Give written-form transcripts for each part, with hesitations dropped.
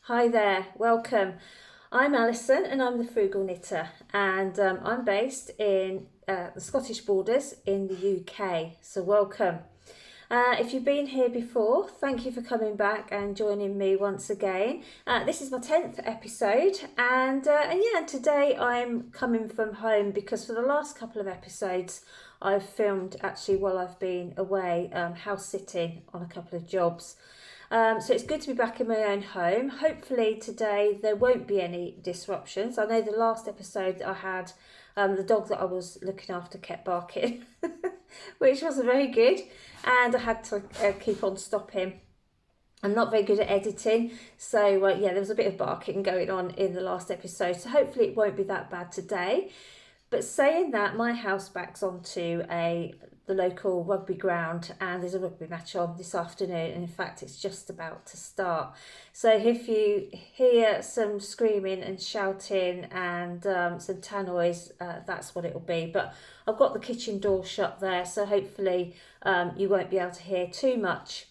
Hi there, welcome. I'm Alison and I'm the Frugal Knitter, and I'm based in the Scottish borders in the UK, so welcome. If you've been here before, thank you for coming back and joining me once again. This is my 10th episode, and today I'm coming from home because for the last couple of episodes I've filmed actually while I've been away, house sitting on a couple of jobs. So it's good to be back in my own home. Hopefully today there won't be any disruptions. I know the last episode that I had, the dog that I was looking after kept barking, which wasn't very good, and I had to keep on stopping. I'm not very good at editing, so there was a bit of barking going on in the last episode, so hopefully it won't be that bad today. But saying that, my house backs onto the local rugby ground, and there's a rugby match on this afternoon, and in fact it's just about to start. So if you hear some screaming and shouting and some tannoys, that's what it'll be. But I've got the kitchen door shut there, so hopefully you won't be able to hear too much.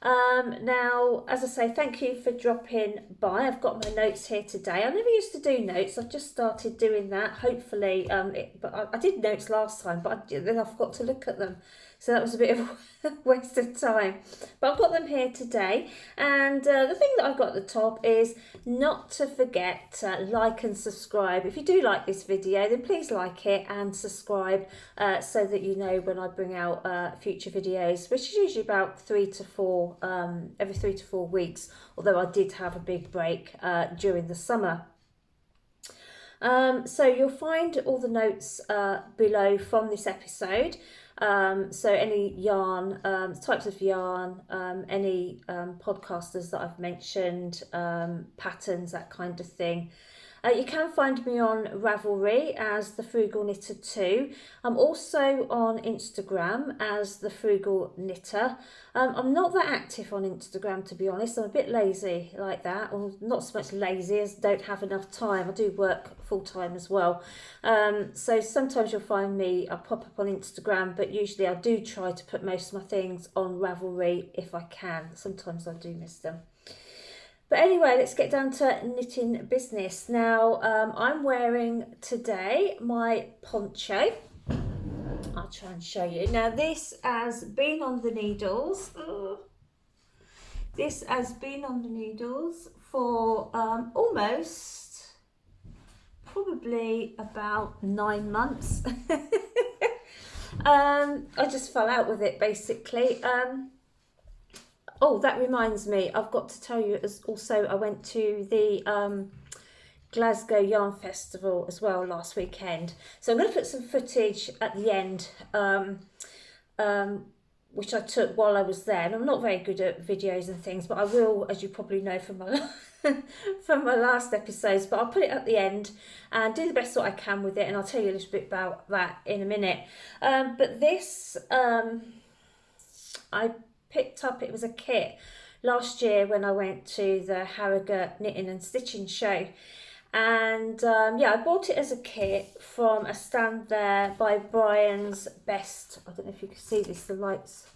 Now, as I say, thank you for dropping by. I've got my notes here today. I never used to do notes. I've just started doing that. Hopefully, but I did notes last time, but then I forgot to look at them. So that was a bit of a waste of time. But I've got them here today. And the thing that I've got at the top is not to forget to like and subscribe. If you do like this video, then please like it and subscribe so that you know when I bring out future videos, which is usually about every 3 to 4 weeks, although I did have a big break during the summer. So you'll find all the notes below from this episode. So any yarn, types of yarn, any podcasters that I've mentioned, patterns, that kind of thing. You can find me on Ravelry as the Frugal Knitter 2. I'm also on Instagram as the Frugal Knitter. I'm not that active on Instagram, to be honest. I'm a bit lazy like that, or not so much lazy as don't have enough time. I do work full time as well. So sometimes you'll find me, I pop up on Instagram, but usually I do try to put most of my things on Ravelry if I can. Sometimes I do miss them. But anyway, let's get down to knitting business. Now, I'm wearing today my poncho. I'll try and show you. Now, this has been on the needles. This has been on the needles for almost, probably about 9 months. I just fell out with it, basically. Oh, that reminds me, I've got to tell you also I went to the Glasgow Yarn Festival as well last weekend. So I'm going to put some footage at the end, which I took while I was there. And I'm not very good at videos and things, but I will, as you probably know from my from my last episodes. But I'll put it at the end and do the best that I can with it, and I'll tell you a little bit about that in a minute. But this, I picked up, it was a kit last year when I went to the Harrogate Knitting and Stitching show, and I bought it as a kit from a stand there by Brian's Best. I don't know if you can see this, the lights,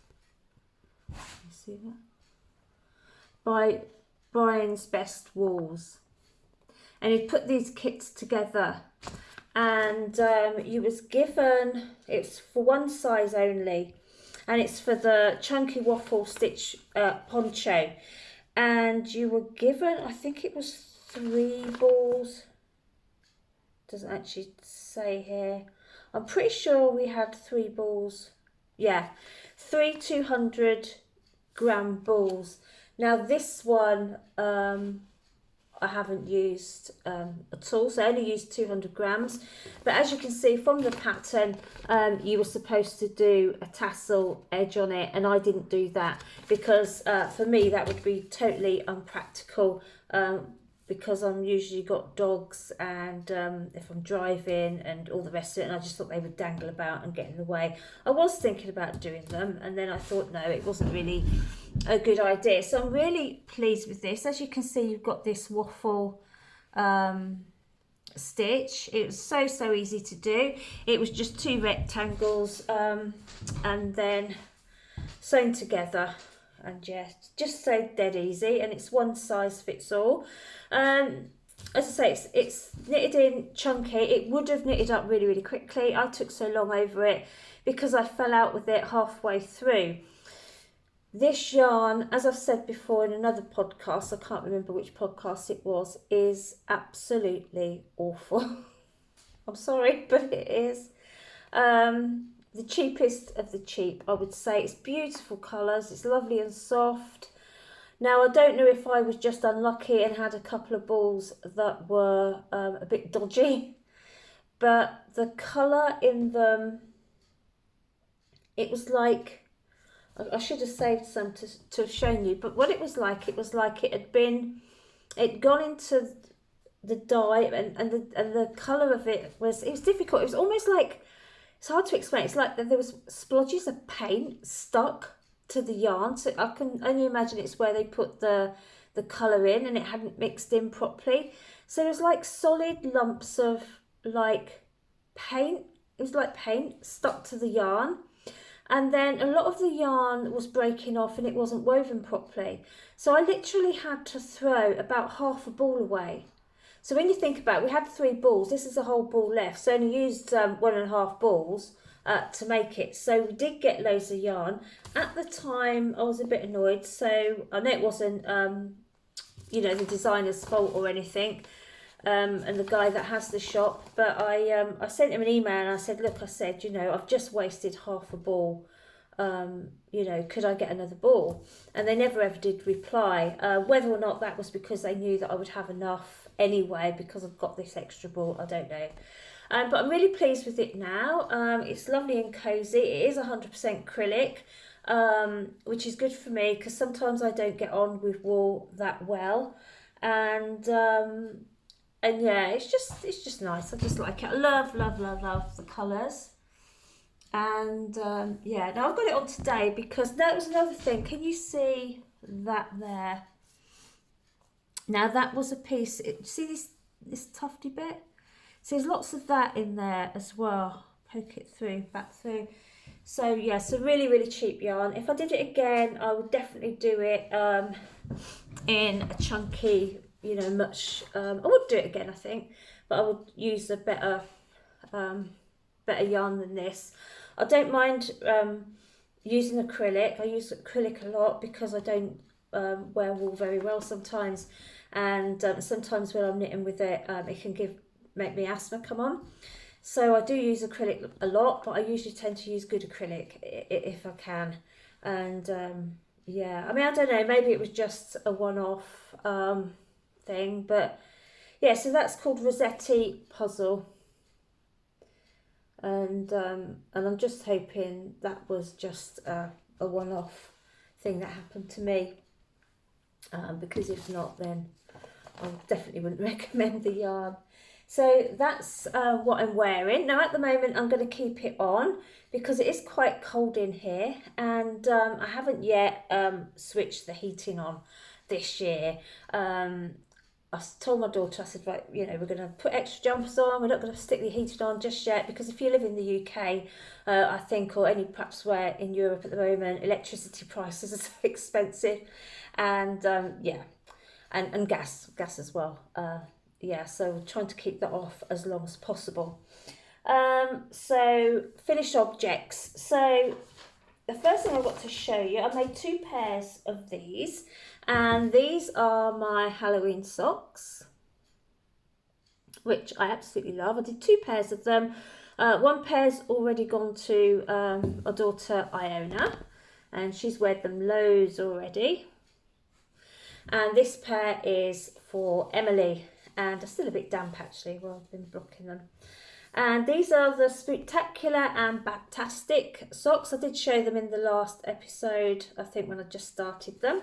you see that? By Brian's Best Wools, and he put these kits together, and you was given, it's for one size only, and it's for the chunky waffle stitch poncho, and you were given, I think it was 3 balls, doesn't actually say here, I'm pretty sure we had 3 balls, 3 200-gram balls. Now this one I haven't used at all, so I only used 200 grams. But as you can see from the pattern, you were supposed to do a tassel edge on it, and I didn't do that because for me that would be totally unpractical, because I'm usually got dogs, and if I'm driving and all the rest of it, and I just thought they would dangle about and get in the way. I was thinking about doing them, and then I thought no, it wasn't really a good idea. So I'm really pleased with this. As you can see, you've got this waffle stitch. It was so easy to do. It was just 2 rectangles and then sewn together. and yeah, just so dead easy, and it's one size fits all. As I say, it's knitted in chunky. It would have knitted up really, really quickly. I took so long over it because I fell out with it halfway through. This yarn, as I've said before in another podcast, I can't remember which podcast it was, is absolutely awful. I'm sorry, but it is. The cheapest of the cheap, I would say. It's beautiful colours, it's lovely and soft. Now, I don't know if I was just unlucky and had a couple of balls that were a bit dodgy, but the colour in them, it was like, I should have saved some to have shown you, but what it was like it'd gone into the dye, and the colour of it was difficult. It was almost like, it's hard to explain. It's like there was splodges of paint stuck to the yarn, so I can only imagine it's where they put the colour in and it hadn't mixed in properly. So it was like solid lumps of like paint. It was like paint stuck to the yarn, and then a lot of the yarn was breaking off and it wasn't woven properly. So I literally had to throw about half a ball away. So when you think about it, we had 3 balls. This is a whole ball left. So I only used 1.5 balls to make it. So we did get loads of yarn. At the time, I was a bit annoyed. So I know it wasn't, the designer's fault or anything, and the guy that has the shop. But I sent him an email and I said, look, I've just wasted half a ball. Could I get another ball? And they never ever did reply. Whether or not that was because they knew that I would have enough anyway because I've got this extra ball, I don't know. But I'm really pleased with it now. It's lovely and cosy. It is 100% acrylic, which is good for me because sometimes I don't get on with wool that well. And yeah, it's just nice. I just like it. I love the colours. And yeah, now I've got it on today because that was another thing. Can you see that there? Now that was a piece, see this tufty bit? So there's lots of that in there as well. Poke it through, back through. So yeah, so really, really cheap yarn. If I did it again, I would definitely do it in a chunky, much, I would do it again, I think, but I would use a better yarn than this. I don't mind using acrylic. I use acrylic a lot because I don't wear wool very well sometimes, and sometimes when I'm knitting with it, it can make me asthma come on. So I do use acrylic a lot, but I usually tend to use good acrylic if I can. And yeah, I mean, I don't know, maybe it was just a one-off thing, but yeah, so that's called Rossetti Puzzle. And I'm just hoping that was just a one-off thing that happened to me, because if not, then I definitely wouldn't recommend the yarn. So that's what I'm wearing. Now at the moment I'm going to keep it on because it is quite cold in here, and I haven't yet switched the heating on this year. I told my daughter, I said, right, we're going to put extra jumpers on. We're not going to stick the heating on just yet because if you live in the UK, I think, or perhaps where in Europe at the moment, electricity prices are so expensive, and yeah, and gas as well. Yeah, so we're trying to keep that off as long as possible. So finished objects. So the first thing I've got to show you, I made 2 pairs of these, and these are my Halloween socks, which I absolutely love. I did 2 pairs of them. One pair's already gone to our daughter Iona, and she's weared them loads already. And this pair is for Emily, and they're still a bit damp actually where I've been blocking them. And these are the Spooktacular and Baptastic socks. I did show them in the last episode, I think, when I just started them.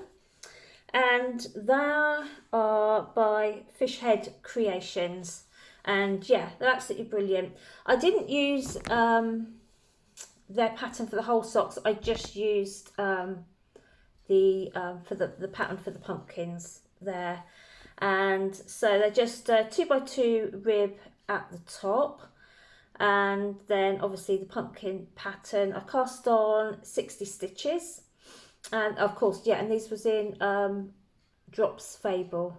And they are by Fishhead Creations. And yeah, they're absolutely brilliant. I didn't use their pattern for the whole socks. I just used for the pattern for the pumpkins there. And so they're just 2x2 rib at the top, and then obviously the pumpkin pattern. I cast on 60 stitches, And of course, yeah, and these was in Drops Fable.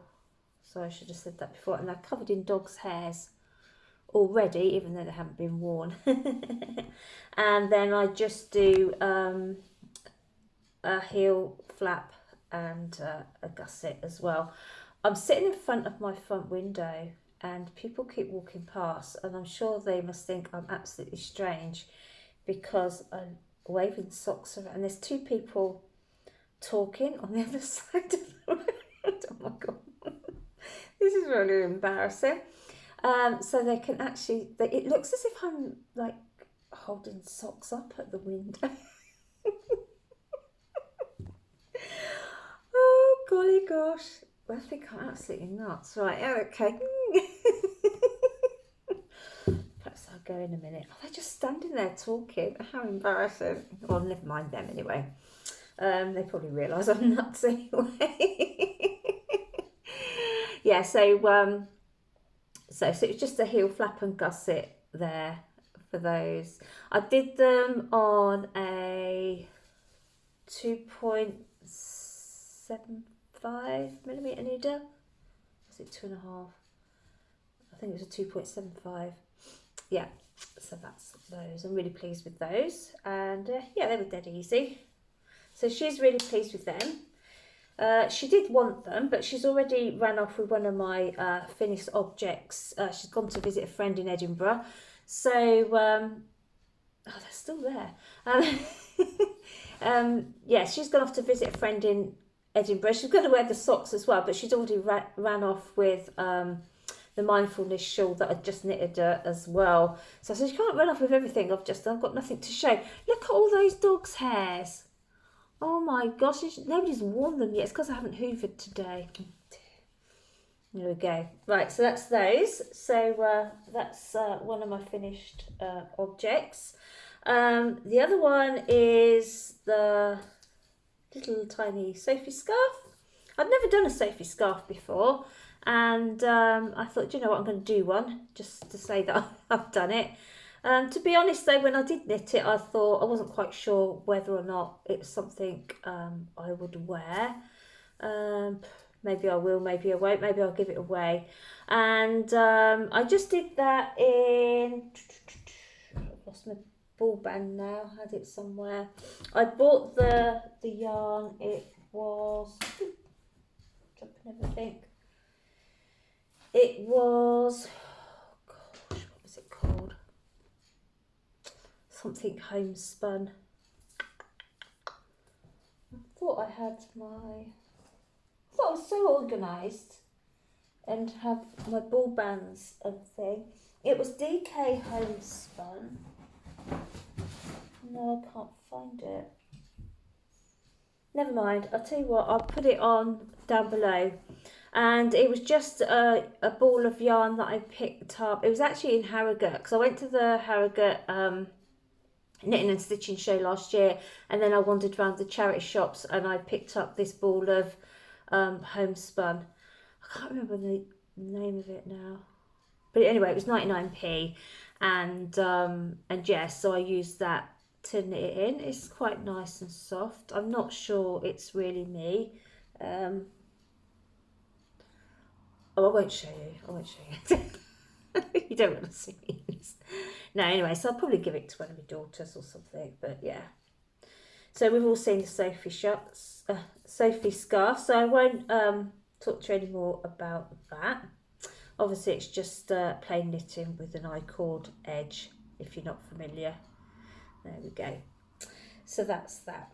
So I should have said that before. And they're covered in dog's hairs already, even though they haven't been worn. And then I just do a heel flap and a gusset as well. I'm sitting in front of my front window and people keep walking past, and I'm sure they must think I'm absolutely strange because I'm waving socks around. And there's two people talking on the other side of the road. Oh my god, this is really embarrassing. So they can actually, it looks as if I'm like holding socks up at the window. Oh golly gosh, I think I'm absolutely nuts. Right, okay. Perhaps I'll go in a minute. Oh, they're just standing there talking. How embarrassing. Well, never mind them anyway. They probably realise I'm nuts anyway. Yeah, so it's just a heel flap and gusset there for those. I did them on a 2.75mm needle. Was it 2.5? I think it was a 2.75. Yeah, so that's those. I'm really pleased with those, and yeah, they were dead easy. So she's really pleased with them. She did want them, but she's already ran off with one of my finished objects. She's gone to visit a friend in Edinburgh. So, oh, they're still there. Yeah, she's gone off to visit a friend in Edinburgh. She's going to wear the socks as well, but she's already ran off with the Mindfulness Shawl that I just knitted as well. So I said, you can't run off with everything. I've got nothing to show. Look at all those dog's hairs. Oh my gosh, nobody's worn them yet. It's because I haven't hoovered today. There we go. Right, so that's those. So that's one of my finished objects. The other one is the little tiny Sophie scarf. I've never done a Sophie scarf before, and I thought, you know what, I'm going to do one just to say that I've done it. To be honest though, when I did knit it, I thought I wasn't quite sure whether or not it was something I would wear. Maybe I will, maybe I won't, maybe I'll give it away. And I just did that in, I've lost my ball band now, I had it somewhere. I bought the yarn, it was, dropping everything. It was, oh gosh, what was it called? Something homespun. I thought I had I was so organised and have my ball bands and thing. It was DK homespun. No, I can't find it. Never mind, I'll tell you what, I'll put it on down below. And it was just a ball of yarn that I picked up. It was actually in Harrogate, because I went to the Harrogate knitting and stitching show last year, and then I wandered around the charity shops and I picked up this ball of homespun. I can't remember the name of it now, but anyway, it was 99p, and yeah, so I used that to knit it in. It's quite nice and soft. I'm not sure it's really me. Oh, I won't show you. You don't want to see me. No, anyway, so I'll probably give it to one of my daughters or something, but yeah. So we've all seen the Sophie scarf, so I won't talk to you any more about that. Obviously, it's just plain knitting with an I-cord edge, if you're not familiar. There we go. So that's that.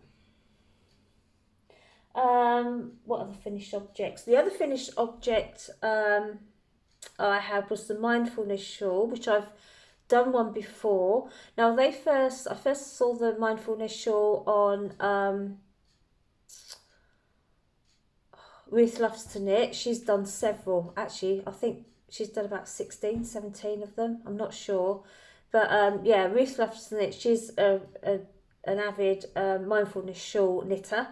What other finished objects? The other finished object I had was the Mindfulness Shawl, which I've done one before. Now I first saw the Mindfulness Shawl on Ruth Loves to Knit. She's done several, actually. I think she's done about 16, 17 of them. I'm not sure. But yeah, Ruth Loves to Knit. She's an avid Mindfulness Shawl knitter.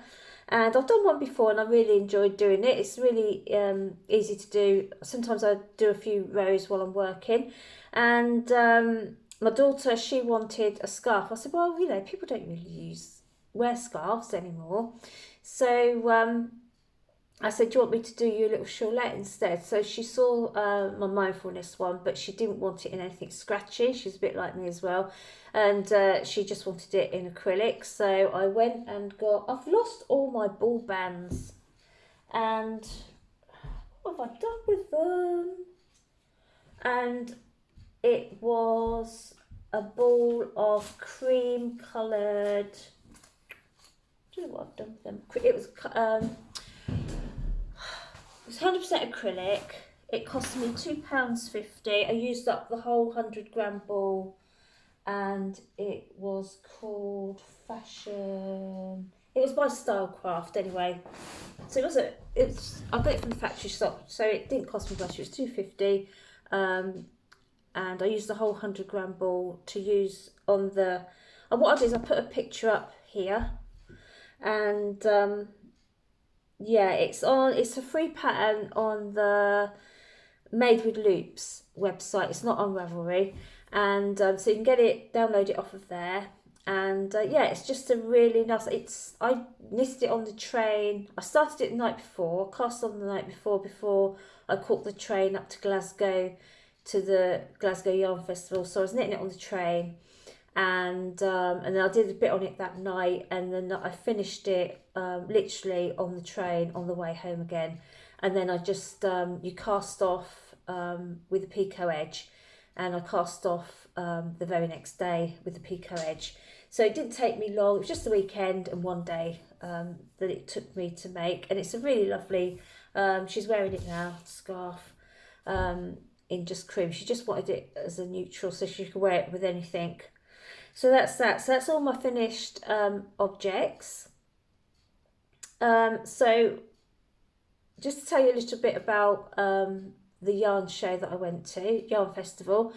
And I've done one before and I really enjoyed doing it. It's really easy to do. Sometimes I do a few rows while I'm working. And my daughter, she wanted a scarf. I said, well, you know, people don't really use wear scarves anymore. So I said, do you want me to do you a little shawlette instead? So she saw my mindfulness one, but she didn't want it in anything scratchy. She's a bit like me as well. And she just wanted it in acrylic. So I went and I've lost all my ball bands. And what have I done with them? And it was a ball of cream coloured, I don't know what I've done with them. It was 100% acrylic. It cost me £2.50. I used up the whole 100 gram ball, and it was called Fashion. It was by Stylecraft anyway. So I got it from the factory shop, so it didn't cost me much. It was £2.50. And I used the whole 100 gram ball to use on the. And what I did is I put a picture up here, and yeah, it's a free pattern on the Made with Loops website. It's not on Ravelry, and so you can download it off of there. And yeah, it's just a really nice. I knitted it on the train. I started it the night before, cast on the night before I caught the train up to Glasgow, to the Glasgow Yarn Festival. So I was knitting it on the train, and then I did a bit on it that night, and then I finished it literally on the train on the way home again. And then I just you cast off with a picot edge, and I cast off the very next day with the picot edge. So it didn't take me long. It was just the weekend and one day that it took me to make, and it's a really lovely. She's wearing it now, scarf. In just cream. She just wanted it as a neutral so she could wear it with anything. So that's that. So that's all my finished objects. So just to tell you a little bit about the yarn show that I went to, Yarn Festival.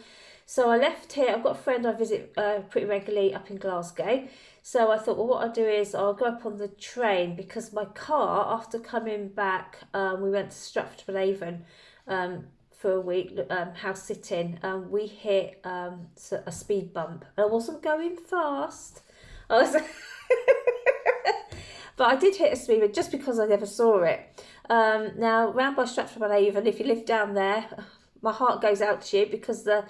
So I left here. I've got a friend I visit pretty regularly up in Glasgow. So I thought, well, what I'll do is I'll go up on the train, because my car, after coming back, we went to Stratford-upon-Avon for a week, house sitting, we hit a speed bump. I wasn't going fast. I was, but I did hit a speed bump just because I never saw it. Now, round by Stratford-upon-Avon, if you live down there, my heart goes out to you, because the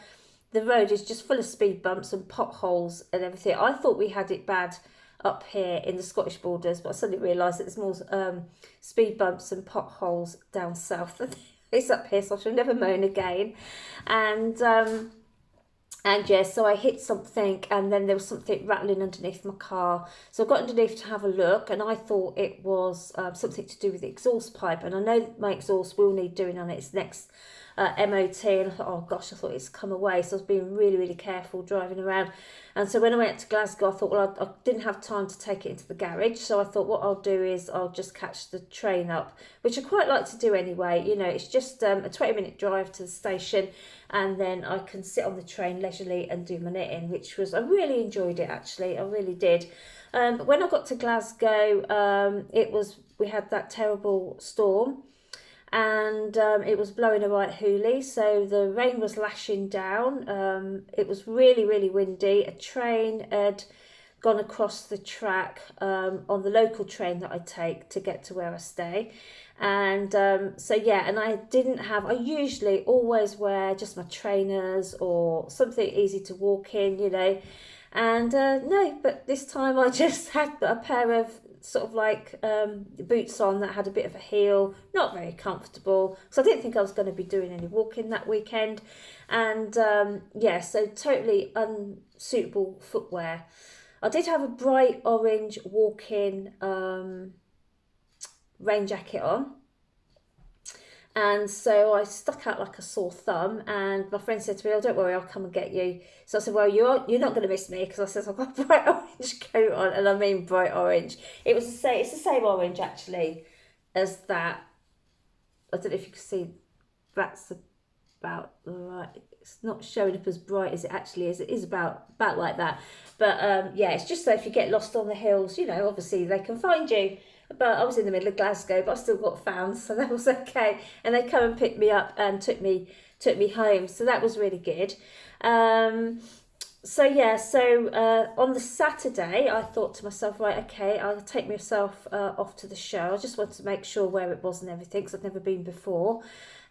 road is just full of speed bumps and potholes and everything. I thought we had it bad up here in the Scottish borders, but I suddenly realised that there's more speed bumps and potholes down south. It's up here, so I shall never moan again. And yeah, so I hit something, and then there was something rattling underneath my car. So I got underneath to have a look, and I thought it was something to do with the exhaust pipe. And I know my exhaust will need doing on its next MOT, and I thought, oh gosh, I thought it's come away. So I was being really, really careful driving around. And so when I went to Glasgow, I thought, well, I didn't have time to take it into the garage. So I thought what I'll do is I'll just catch the train up, which I quite like to do anyway. You know, it's just a 20-minute drive to the station, and then I can sit on the train leisurely and do my knitting, I really enjoyed it, actually. I really did. But when I got to Glasgow, we had that terrible storm, and it was blowing a right hoolie, so the rain was lashing down. It was really, really windy. A train had gone across the track on the local train that I take to get to where I stay. And so yeah, and I usually always wear just my trainers or something easy to walk in, you know. And no, but this time I just had a pair of sort of like boots on that had a bit of a heel, not very comfortable, so I didn't think I was going to be doing any walking that weekend. And yeah, so totally unsuitable footwear. I did have a bright orange walking rain jacket on, and so I stuck out like a sore thumb, and my friend said to me, oh, don't worry, I'll come and get you. So I said, well, you're not going to miss me, because I said I've got a bright orange coat on, and I mean bright orange. It's the same orange, actually, as that. I don't know if you can see, that's about right. It's not showing up as bright as it actually is. It is about like that. But yeah, it's just so if you get lost on the hills, you know, obviously they can find you. But I was in the middle of Glasgow, but I still got found, so that was okay. And they come and picked me up and took me home, so that was really good. So yeah, so on the Saturday, I thought to myself, right, okay, I'll take myself off to the show. I just wanted to make sure where it was and everything, because I'd never been before.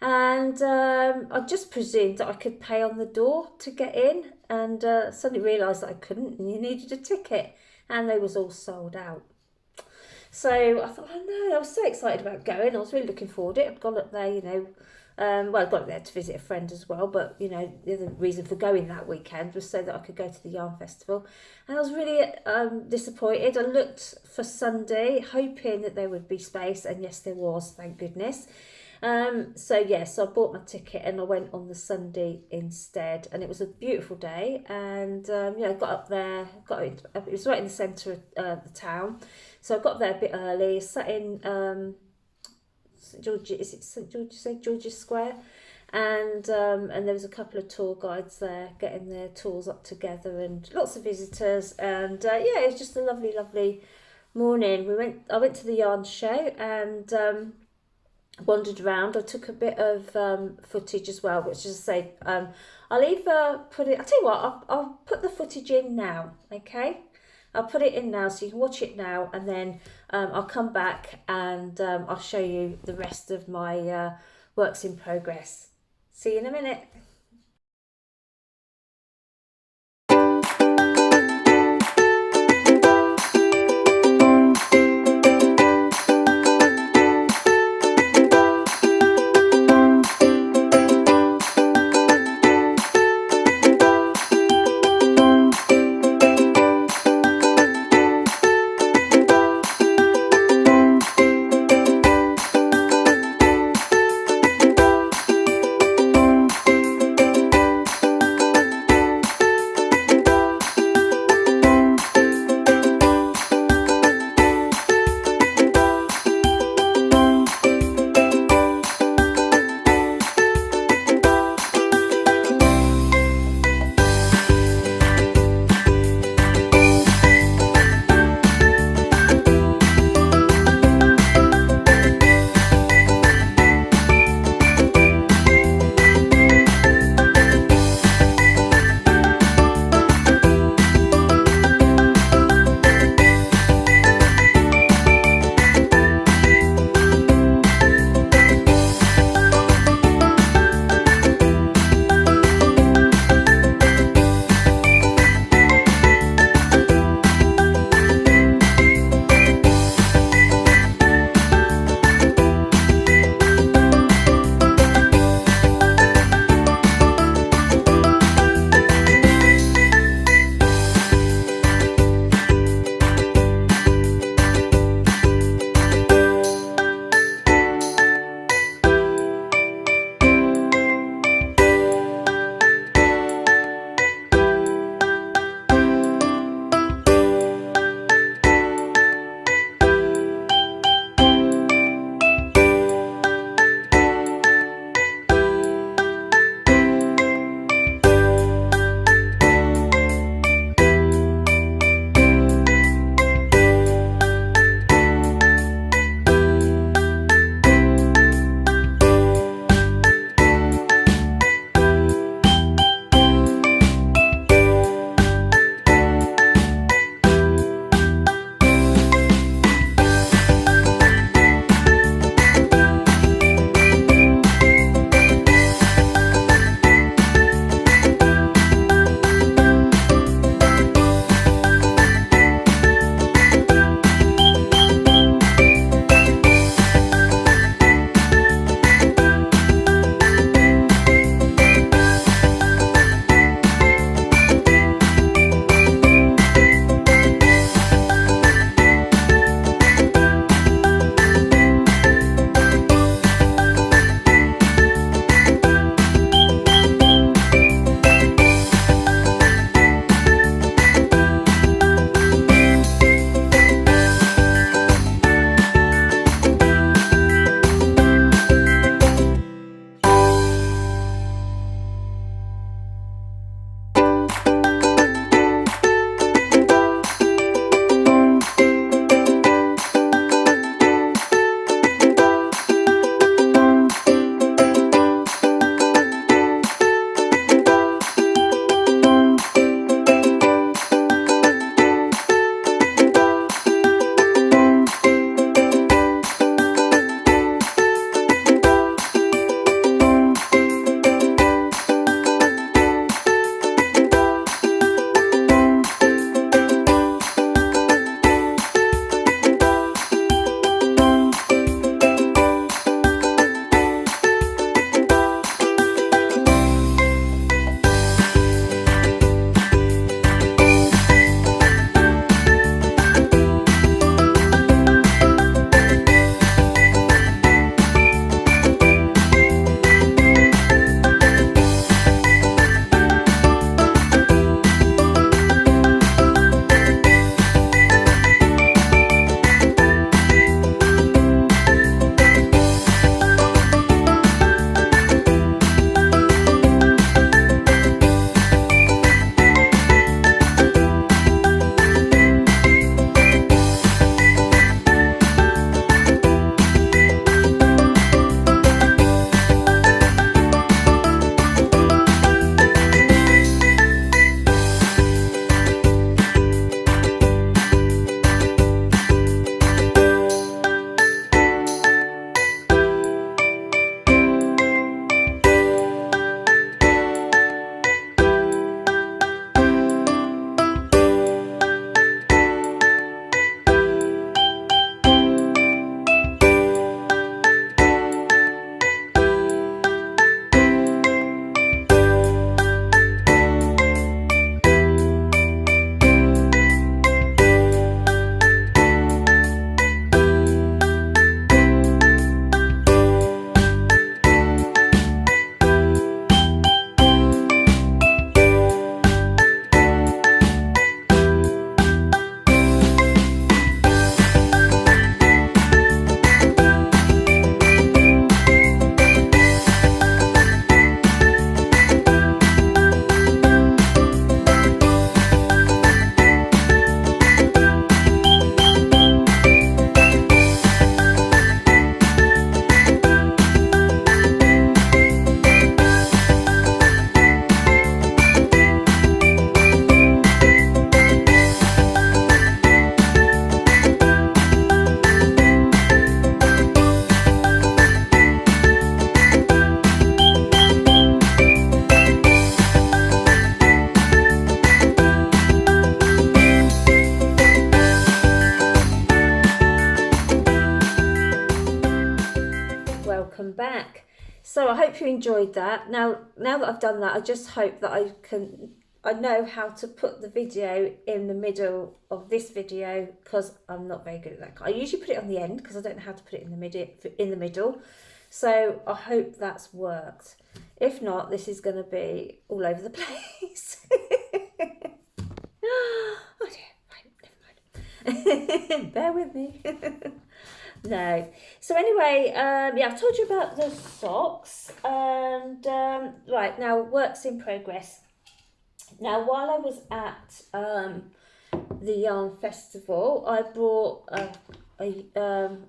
And I just presumed that I could pay on the door to get in, and suddenly realised that I couldn't, and you needed a ticket, and they was all sold out. So I thought, oh no, I was so excited about going. I was really looking forward to it. I'd gone up there, well, I got up there to visit a friend as well, but the other reason for going that weekend was so that I could go to the Yarn Festival. And I was really disappointed. I looked for Sunday, hoping that there would be space, and yes, there was, thank goodness. So yes, I bought my ticket and I went on the Sunday instead, and it was a beautiful day. And I got up there, it was right in the centre of the town, so I got there a bit early. Sat in St George's, is it St George's, St George's Square, and there was a couple of tour guides there getting their tours up together, and lots of visitors, and it was just a lovely morning. I went to the yarn show and wandered around. I took a bit of footage as well, which is to say, I'll either put it, I'll tell you what, I'll put the footage in now, okay? I'll put it in now so you can watch it now, and then I'll come back and I'll show you the rest of my works in progress. See you in a minute. So I hope you enjoyed that. Now that I've done that, I just hope that I know how to put the video in the middle of this video, because I'm not very good at that. I usually put it on the end because I don't know how to put it in the middle. So I hope that's worked. If not, this is going to be all over the place. Oh dear, right, never mind. Bear with me. No. So anyway, yeah, I've told you about the socks, and right now, works in progress. Now, while I was at the Yarn Festival, I brought a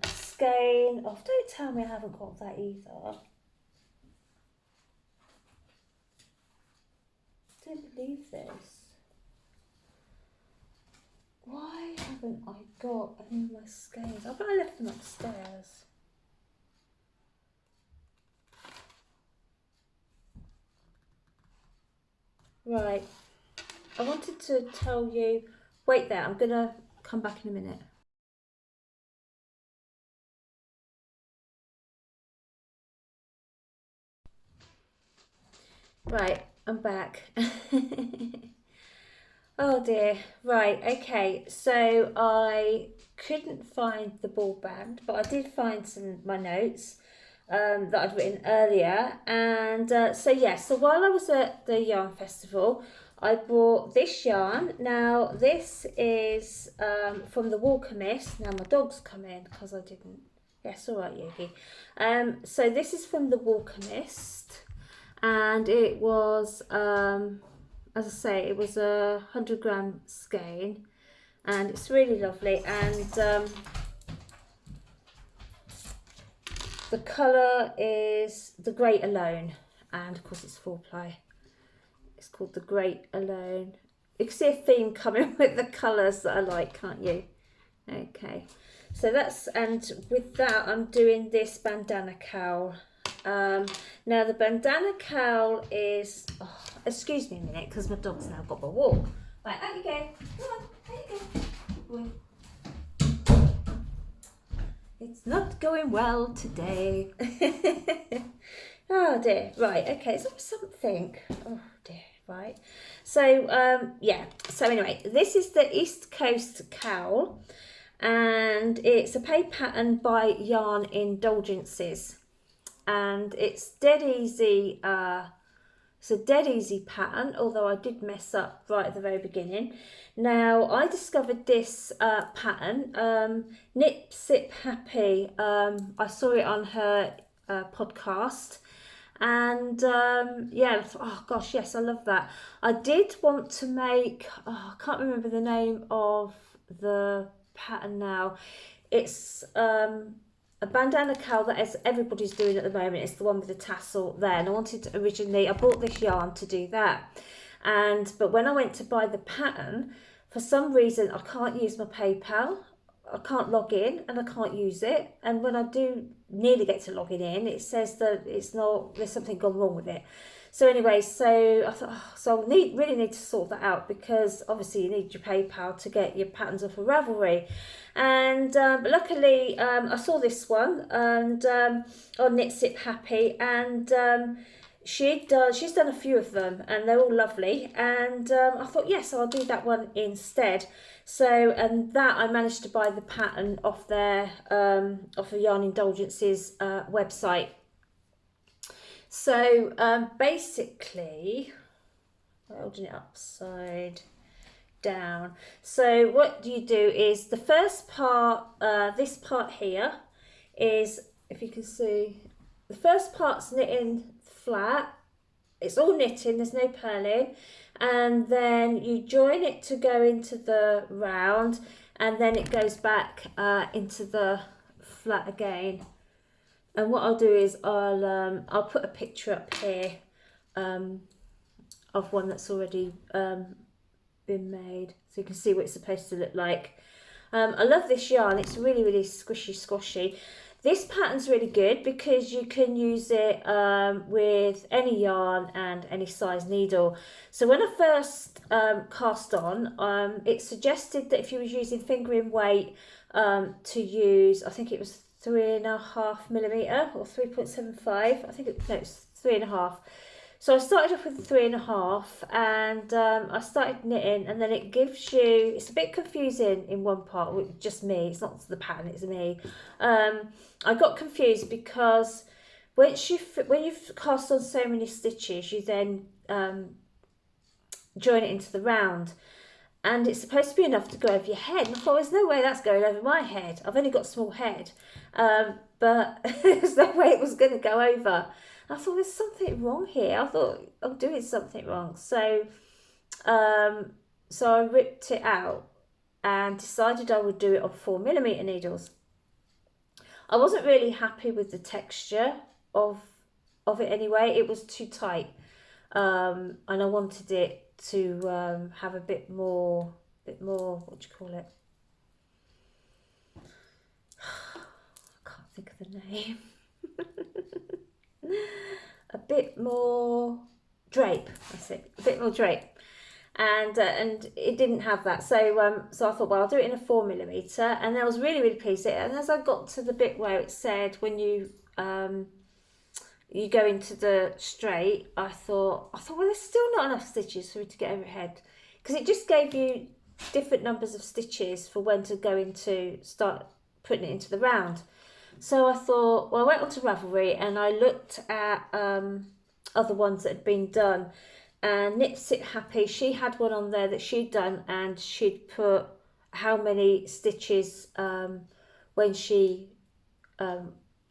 skein. Oh, don't tell me I haven't got that either. I don't believe this. Why haven't I got any of my skeins? I bet I left them upstairs. Right. I wanted to tell you. Wait there, I'm going to come back in a minute. Right, I'm back. Oh dear. Right, okay. So I couldn't find the ball band, but I did find my notes that I'd written earlier. And so while I was at the Yarn Festival, I bought this yarn. Now this is from the Woolchemist. Now my dog's come in because I didn't. Yes, all right, Yogi. So this is from the Woolchemist, and it was as I say, it was a 100-gram skein, and it's really lovely. And the colour is the Great Alone, and of course it's 4-ply. It's called the Great Alone. You can see a theme coming with the colours that I like, can't you? Okay, so that's, and with that I'm doing this bandana cowl. Now the bandana cowl is, oh, excuse me a minute because my dog's now got my walk. Right, out you go. Come on, out you go. It's not going well today. Oh dear. Right, okay, is there something? Oh dear, right. So, yeah, so anyway, this is the East Coast Cowl, and it's a paid pattern by Yarn Indulgences. And it's dead easy. It's a dead easy pattern, although I did mess up right at the very beginning. Now I discovered this pattern, Knit Sip Happy. I saw it on her podcast, and yeah, I thought, oh gosh, yes, I love that. I did want to make, I can't remember the name of the pattern now. It's a bandana cowl that everybody's doing at the moment. It's the one with the tassel there, and I wanted to I bought this yarn to do that, but when I went to buy the pattern, for some reason I can't use my PayPal. I can't log in and I can't use it, and when I do nearly get to logging in, it says that it's not, there's something gone wrong with it. So anyway, so I thought, oh, so I really need to sort that out, because obviously you need your PayPal to get your patterns off of Ravelry. And but luckily I saw this one and on Knit Sip Happy, and she's done a few of them and they're all lovely, and I thought, yes, I'll do that one instead. So, and that I managed to buy the pattern off their off of Yarn Indulgences website. So basically, holding it upside down. So what you do is the first part, this part here is, if you can see, the first part's knitting flat. It's all knitting, there's no purling, and then you join it to go into the round, and then it goes back into the flat again. And what I'll do is I'll put a picture up here of one that's already been made, so you can see what it's supposed to look like. I love this yarn. It's really squishy. This pattern's really good because you can use it with any yarn and any size needle. So when I first cast on, it suggested that if you was using fingering weight to use, I think it was 3.5mm or 3.75. I think it's 3.5. So I started off with 3.5, and I started knitting, and then it gives you, it's a bit confusing in one part, with just me, it's not the pattern, it's me. I got confused because when you've cast on so many stitches, you then join it into the round, and it's supposed to be enough to go over your head. And I thought, there's no way that's going over my head. I've only got a small head, but there's no way it was going to go over. I thought, there's something wrong here. I thought, I'm doing something wrong. So I ripped it out and decided I would do it on 4mm needles. I wasn't really happy with the texture of it anyway. It was too tight, and I wanted it to have a bit more, what do you call it? I can't think of the name. A bit more drape, that's it, a bit more drape. And it didn't have that, so I thought, well, I'll do it in a 4mm, and I was really pleased with it. And as I got to the bit where it said when you go into the straight, I thought, well, there's still not enough stitches for me to get overhead, because it just gave you different numbers of stitches for when to go into, start putting it into the round. So I thought, well, I went onto Ravelry and I looked at other ones that had been done, and Knit Sit Happy, she had one on there that she'd done, and she'd put how many stitches when she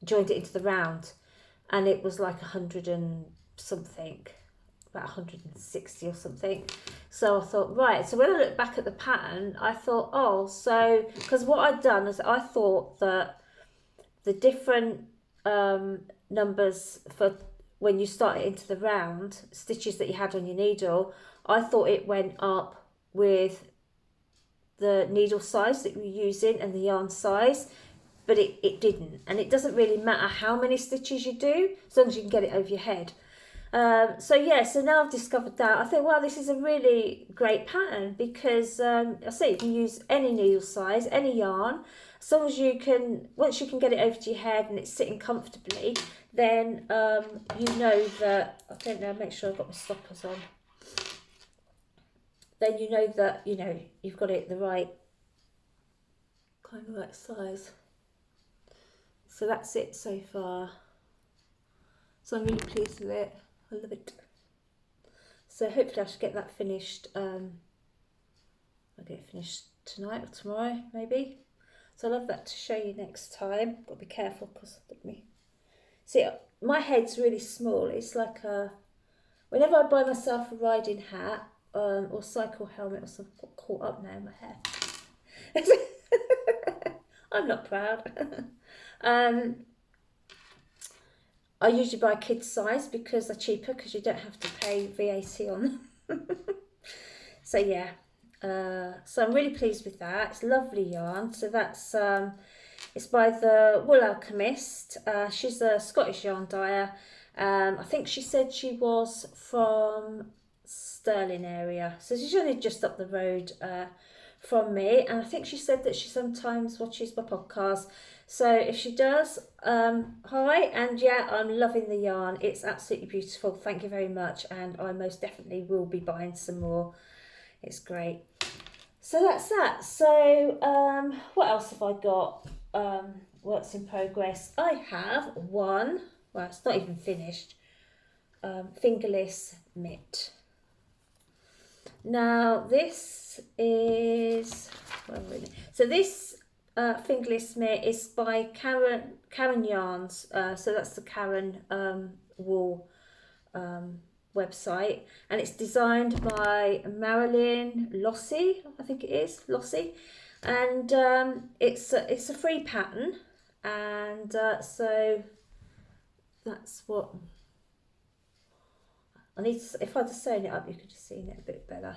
joined it into the round, and it was like 100 and something, about 160 or something. So I thought, right, so when I looked back at the pattern, I thought, oh, so, because what I'd done is I thought that the different numbers for when you start it into the round, stitches that you had on your needle, I thought it went up with the needle size that you're using and the yarn size, but it didn't. And it doesn't really matter how many stitches you do, as long as you can get it over your head. So now I've discovered that. I think, well, this is a really great pattern, because I say you can use any needle size, any yarn, as long as you can, once you can get it over to your head and it's sitting comfortably, then you know that, I don't know, make sure I've got my stoppers on, then you know that, you know, you've got it the right kind of right size. So that's it so far. So I'm really pleased with it. I love it. So hopefully I should get that finished. I'll get it finished tonight or tomorrow, maybe. So I'll have that to show you next time. Got to be careful, because see, my head's really small. It's like whenever I buy myself a riding hat or cycle helmet or something, I've got caught up now in my hair. I'm not proud. I usually buy kids size because they're cheaper, because you don't have to pay VAT on them. So yeah, so I'm really pleased with that. It's lovely yarn. So that's it's by the Woolchemist. She's a Scottish yarn dyer. I think she said she was from Stirling area, so she's only just up the road from me, and I think she said that she sometimes watches my podcast. So if she does, hi, and yeah, I'm loving the yarn. It's absolutely beautiful. Thank you very much, and I most definitely will be buying some more. It's great. So that's that. So what else have I got? Works in progress. I have one, well, it's not even finished, fingerless mitt. Now this is, so this fingerless mitt is by Caron Yarns. So that's the Caron wool website, and it's designed by Marilyn Lossy, I think it is Lossy, and it's a free pattern, and so that's what I need to, if I'd have sewn it up, you could have seen it a bit better.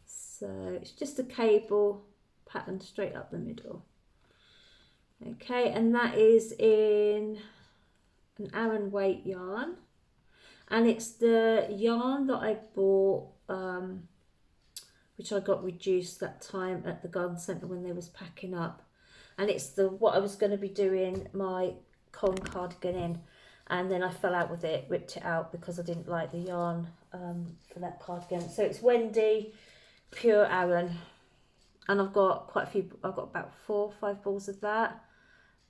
So it's just a cable pattern straight up the middle. Okay, and that is in an Aran weight yarn, and it's the yarn that I bought, which I got reduced that time at the garden centre when they was packing up. and it's the what I was going to be doing my cotton cardigan in, and then I fell out with it, ripped it out because I didn't like the yarn for that cardigan. So it's Wendy Pure Aran, and I've got quite a few. I've got about 4 or 5 balls of that,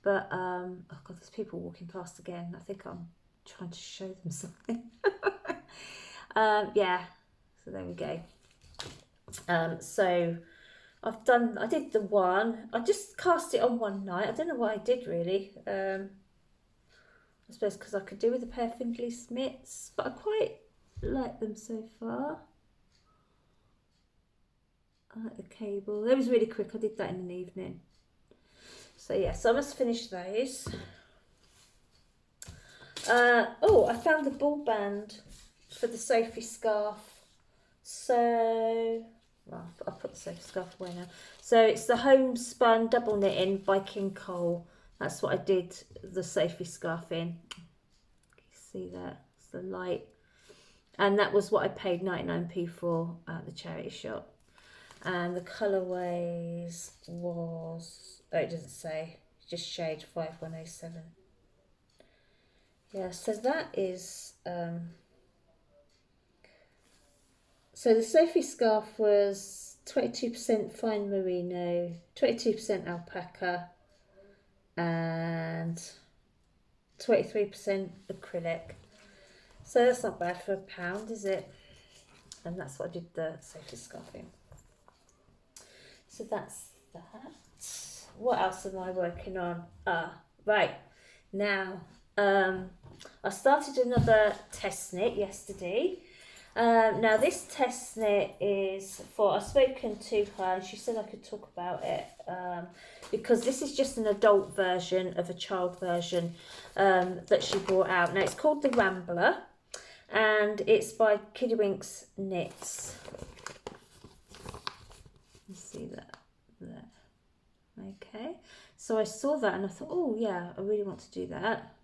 but oh god, there's people walking past again. I think I'm trying to show them something. Yeah, so there we go. So I did the one, I just cast it on one night. I don't know what I did really. I suppose because I could do with a pair of Fingerless mitts, but I quite like them so far. I like the cable. That was really quick. I did that in an evening. So yeah, so I must finish those. Oh, I found the ball band for the Sophie scarf. So, well, I'll put the Sophie scarf away now. So it's the homespun double knitting by King Cowl. That's what I did the Sophie scarf in. Can you see that? It's the light. And that was what I paid 99p for at the charity shop. And the colourways was, oh, it doesn't say, just shade 5107. Yeah, so that is, so the Sophie scarf was 22% fine merino, 22% alpaca, and 23% acrylic. So that's not bad for £1, is it? And that's what I did the Sophie scarf in. So that's that. What else am I working on? Right, now I started another test knit yesterday. Now this test knit is for, I've spoken to her and she said I could talk about it because this is just an adult version of a child version that she brought out. Now it's called the Rambler and it's by Kiddywinks Knits. You see that there. Okay, so I saw that and I thought, oh yeah, I really want to do that.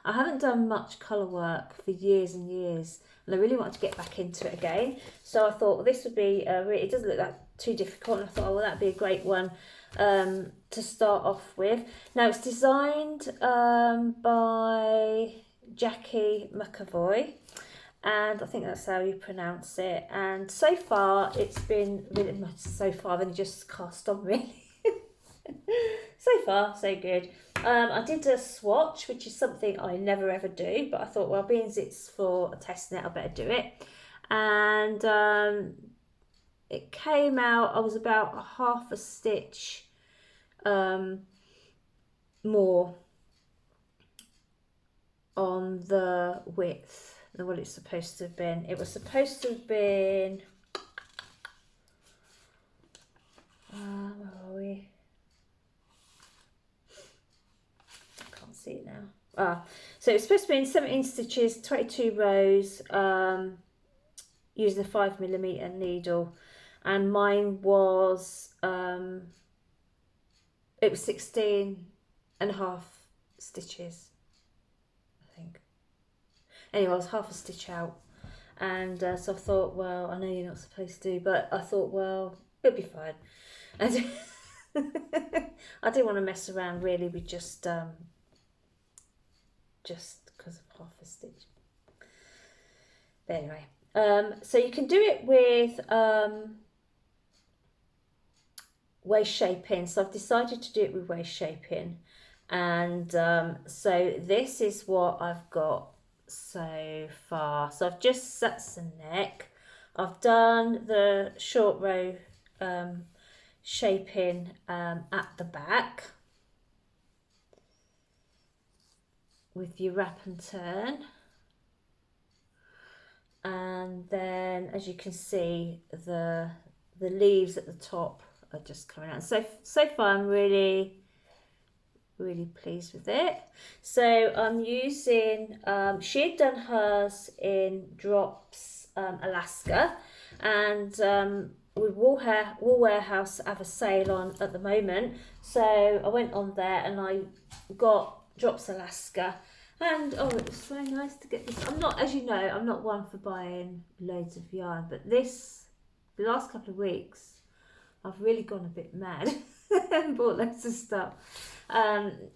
I haven't done much colour work for years and years and I really want to get back into it again. So I thought, well, this would be, it doesn't look that too difficult, and I thought, oh well, that'd be a great one to start off with. Now it's designed by Jackie McAvoy, and I think that's how you pronounce it. And so far it's been really much, so far I've only just cast on really. So far so good. I did a swatch, which is something I never ever do, but I thought, well, being it's for a test net, I better do it. And it came out, I was about a half a stitch more on the width than what it's supposed to have been. It was supposed to have been, where are we? See it now. So it's supposed to be in 17 stitches, 22 rows, using a 5mm needle, and mine was it was 16.5 stitches, I think. Anyway, I was half a stitch out, and so I thought, well, I know you're not supposed to, but I thought, well, it'll be fine. And I didn't want to mess around really with just because of half a stitch. But anyway, so you can do it with waist shaping. So I've decided to do it with waist shaping, and so this is what I've got so far. So I've just set the neck, I've done the short row shaping at the back with your wrap and turn, and then as you can see the leaves at the top are just coming out. So far I'm really pleased with it. So I'm using she had done hers in Drops Alaska, and with Wool Warehouse have a sale on at the moment, so I went on there and I got Drops Alaska, and oh, it was so nice to get this. I'm not, as you know, I'm not one for buying loads of yarn, but the last couple of weeks I've really gone a bit mad and bought loads of stuff.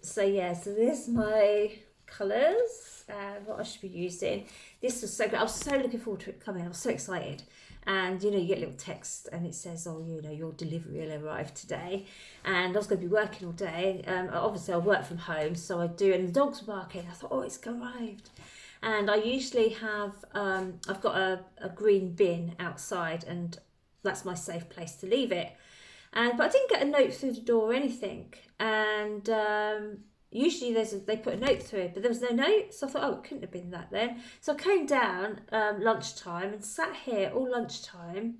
So yeah, so there's my colours and what I should be using. This was so good. I was so looking forward to it coming. I was so excited. And you know, you get a little text and it says, oh, you know, your delivery will arrive today. And I was going to be working all day. Obviously, I work from home, so I do. And the dogs were barking. I thought, oh, it's arrived. And I usually have, I've got a green bin outside, and that's my safe place to leave it. But I didn't get a note through the door or anything. And usually they put a note through, but there was no note. So I thought, oh, it couldn't have been that then. So I came down lunchtime and sat here all lunchtime,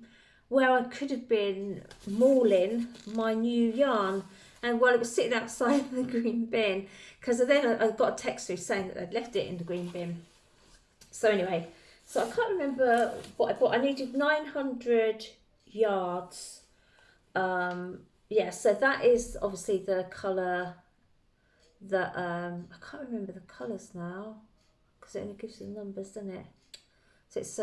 where I could have been mauling my new yarn. And while it was sitting outside the green bin, because then I got a text through saying that I'd left it in the green bin. So anyway, so I can't remember what I bought. I needed 900 yards. Yeah, so that is obviously the colour that, I can't remember the colours now, because it only gives you the numbers, doesn't it? So it's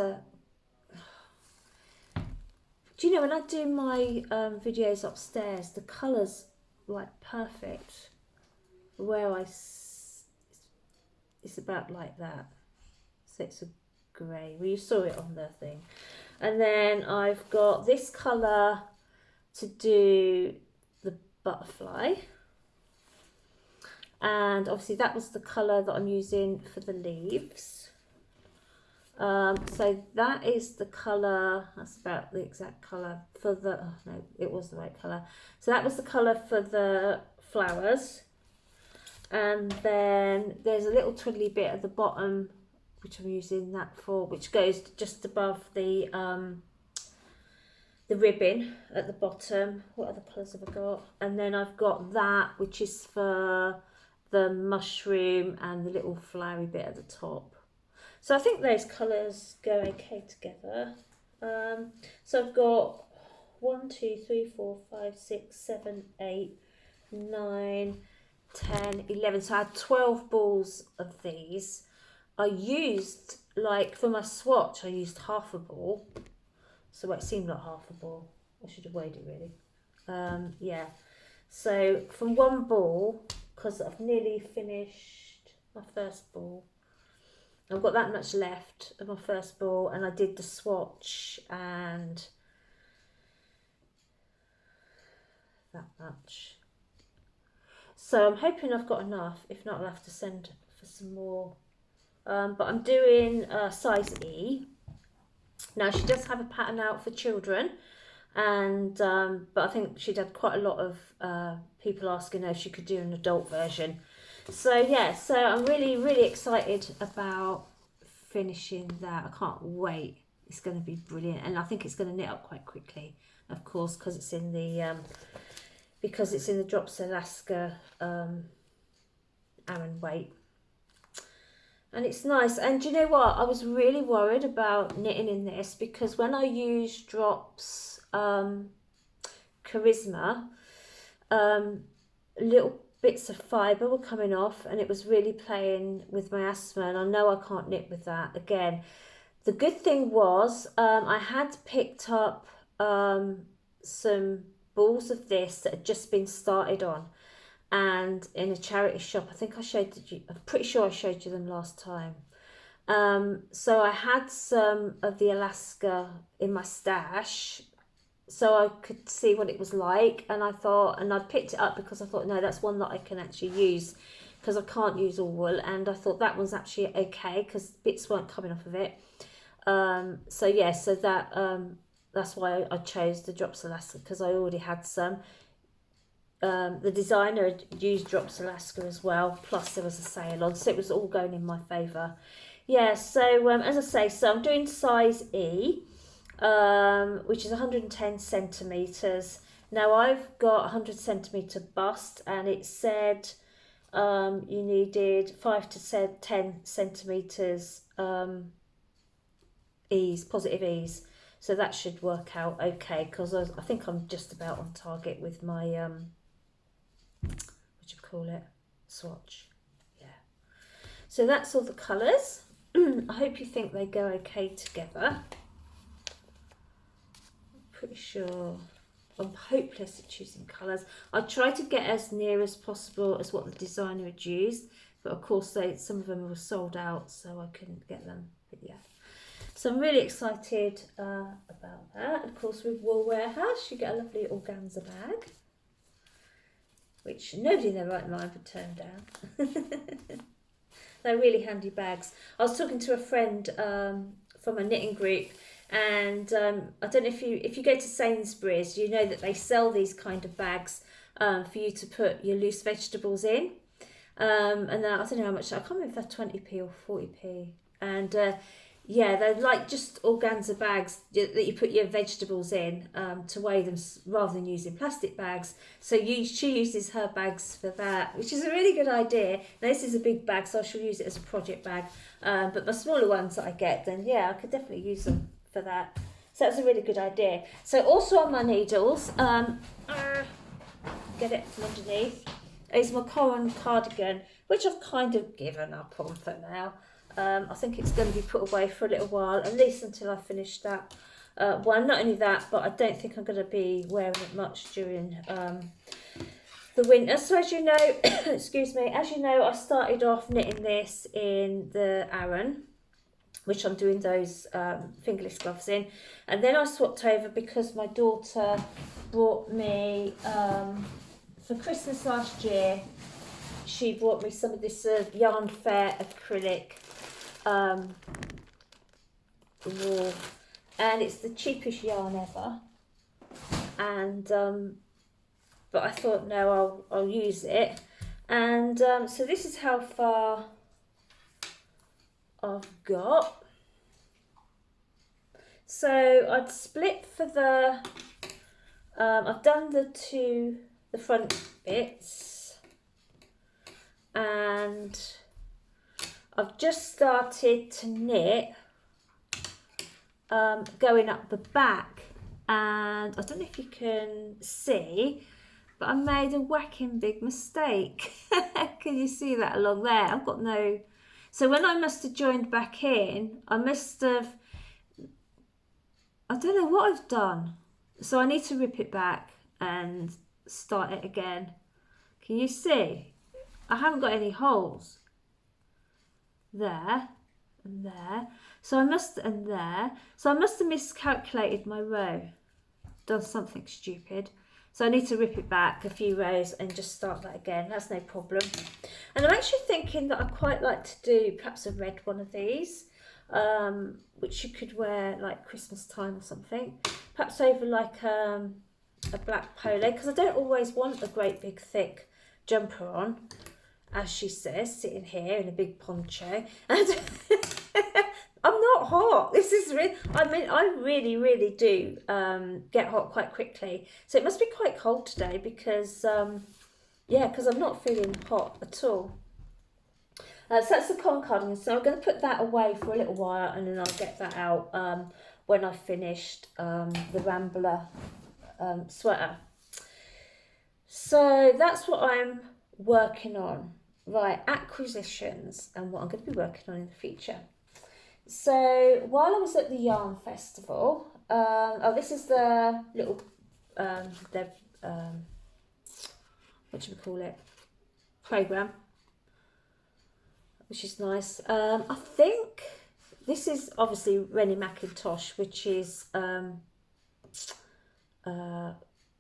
do you know, when I do my videos upstairs, the colours like perfect. Where it's about like that. So it's a grey. Well, you saw it on the thing. And then I've got this colour to do the butterfly. And obviously that was the colour that I'm using for the leaves. So that is the colour, that's about the exact colour for the, oh no, it was the right colour. So that was the colour for the flowers. And then there's a little twiddly bit at the bottom, which I'm using that for, which goes just above the ribbon at the bottom. What other colours have I got? And then I've got that, which is for the mushroom and the little flowery bit at the top. So I think those colours go okay together. So I've got 1, 2, 3, 4, 5, 6, 7, 8, 9, 10, 11. So I had 12 balls of these. I used, like for my swatch, I used half a ball. So it seemed like half a ball. I should have weighed it really. Yeah. So from one ball, because I've nearly finished my first ball, I've got that much left of my first ball, and I did the swatch and that much. So I'm hoping I've got enough. If not, I'll have to send for some more. But I'm doing size E. Now she does have a pattern out for children, and but I think she'd had quite a lot of people asking her if she could do an adult version. So yeah, so I'm really excited about finishing that. I can't wait. It's going to be brilliant, and I think it's going to knit up quite quickly, of course, because it's in the Drops Alaska Aran weight. And it's nice. And do you know what? I was really worried about knitting in this, because when I used Drops Charisma, little bits of fibre were coming off, and it was really playing with my asthma, and I know I can't knit with that again. The good thing was I had picked up some balls of this that had just been started on, and in a charity shop. I think I showed you, I'm pretty sure I showed you them last time. So I had some of the Alaska in my stash, so I could see what it was like, and I thought, and I picked it up because I thought, no, that's one that I can actually use, because I can't use all wool, and I thought that one's actually okay because bits weren't coming off of it. So yeah, so that that's why I chose the Drops Alaska, because I already had some. The designer had used Drops Alaska as well, plus there was a sale on, so it was all going in my favour. Yeah, so as I say, so I'm doing size E, which is 110 centimetres. Now I've got 100 centimetre bust, and it said you needed 5 to 10 centimetres ease, positive ease. So that should work out okay, because I think I'm just about on target with my, what do you call it, swatch. Yeah. So that's all the colours. I hope you think they go okay together. I'm pretty sure I'm hopeless at choosing colours. I try to get as near as possible as what the designer had used, but of course some of them were sold out, so I couldn't get them. But yeah, so I'm really excited about that. Of course, with Wool Warehouse, you get a lovely organza bag, which nobody in their right mind would turn down. They're really handy bags. I was talking to a friend from a knitting group, and I don't know if you go to Sainsbury's, you know that they sell these kind of bags for you to put your loose vegetables in. And I don't know how much, I can't remember if they're 20p or 40p. And yeah, they're like just organza bags that you put your vegetables in to weigh them rather than using plastic bags. So she uses her bags for that, which is a really good idea. Now this is a big bag, so I shall use it as a project bag. But my smaller ones that I get, then yeah, I could definitely use them for that. So that's a really good idea. So also on my needles, get it from underneath, is my Caron cardigan, which I've kind of given up on for now. I think it's going to be put away for a little while, at least until I finish that one. Not only that, but I don't think I'm going to be wearing it much during the winter. So as you know, excuse me, as you know, I started off knitting this in the Aran, which I'm doing those fingerless gloves in, and then I swapped over because my daughter brought me for Christmas last year. She brought me some of this Yarn Fair acrylic wool, and it's the cheapest yarn ever. And but I thought, no, I'll use it. And so this is how far I've got. So I'd split for the I've done the front bits, and I've just started to knit going up the back, and I don't know if you can see, but I made a whacking big mistake. Can you see that along there? I've got no, so when I must have joined back in, I don't know what I've done, so I need to rip it back and start it again. Can you see? I haven't got any holes there and there, so I must have miscalculated my row, done something stupid, so I need to rip it back a few rows and just start that again. That's no problem. And I'm actually thinking that I'd quite like to do perhaps a red one of these, which you could wear like Christmas time or something, perhaps over like a black polo, because I don't always want a great big thick jumper on, as she says, sitting here in a big poncho. And I'm not hot. This is really, I mean, I really do get hot quite quickly. So it must be quite cold today because, yeah, because I'm not feeling hot at all. So that's the Caron cardigan. So I'm going to put that away for a little while, and then I'll get that out when I've finished the Rambler sweater. So that's what I'm working on. Right, acquisitions and what I'm going to be working on in the future. So while I was at the Yarn Festival, this is the little, what do we call it, programme, which is nice. I think this is obviously Rennie Mackintosh, which is, you